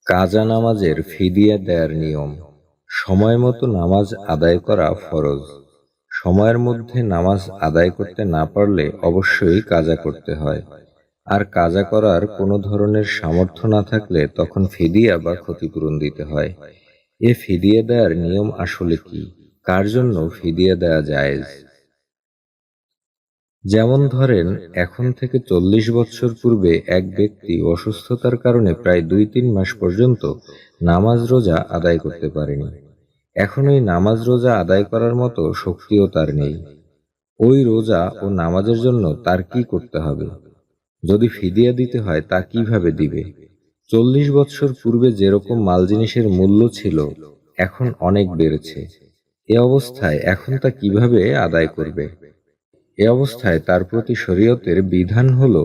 কাজা নামাজের ফিদিয়া দেয়ার নিয়ম। সময় মতো নামাজ আদায় করা ফরজ। সময়ের মধ্যে নামাজ আদায় করতে না পারলে অবশ্যই কাজা করতে হয়। আর কাজা করার কোনো ধরনের সামর্থ্য না থাকলে তখন ফিদিয়া বা ক্ষতিপূরণ দিতে হয়। এ ফিদিয়া দেয়ার নিয়ম আসলে কি? কার জন্য ফিদিয়া দেয়া জায়েজ? যেমন ধরেন, এখন থেকে 40 বছর পূর্বে এক ব্যক্তি অসুস্থতার কারণে প্রায় 2-3 মাস পর্যন্ত নামাজ রোজা আদায় করতে পারেনি। এখন ওই নামাজ রোজা আদায় করার মতো শক্তিও তার নেই। ওই রোজা ও নামাজের জন্য তার কি করতে হবে? যদি ফিদিয়া দিতে হয় তা কিভাবে দিবে? 40 বছর পূর্বে যেরকম মাল জিনিসের মূল্য ছিল, এখন অনেক বেড়েছে। এ অবস্থায় এখন তা কিভাবে আদায় করবে? এ অবস্থায় তার প্রতি শরীয়তের বিধান হলো,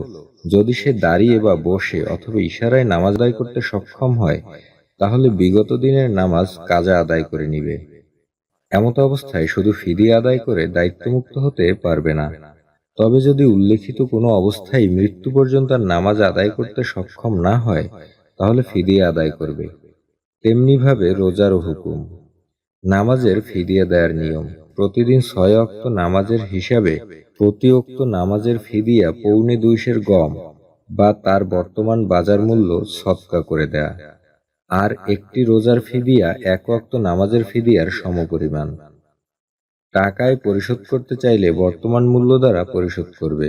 যদি সে দাঁড়িয়ে বা বসে অথবা ইশারায় নামাজ আদায় করতে সক্ষম হয়, তাহলে বিগত দিনের নামাজ কাজা আদায় করে নিবে। এমত অবস্থায় শুধু ফিদিয়া আদায় করে দায়িত্বমুক্ত হতে পারবে না। তবে যদি উল্লেখিত কোনো অবস্থায় মৃত্যু পর্যন্ত আর নামাজ আদায় করতে সক্ষম না হয়, তাহলে ফিদিয়া আদায় করবে। তেমনিভাবে রোজারও হুকুম। নামাজের ফিদিয়া দেয়ার নিয়ম। প্রতিদিন 6 ওয়াক্ত নামাজের হিসাবে প্রতি ওয়াক্ত নামাজের ফিদিয়া পৌনে 2 সের গম বা তার বর্তমান বাজার মূল্য সদকা করে দেয়া। আর একটি রোজার ফিদিয়া 1 ওয়াক্ত নামাজের ফিদিয়ার সমপরিমাণ। টাকায় পরিশোধ করতে চাইলে বর্তমান মূল্য দ্বারা পরিশোধ করবে।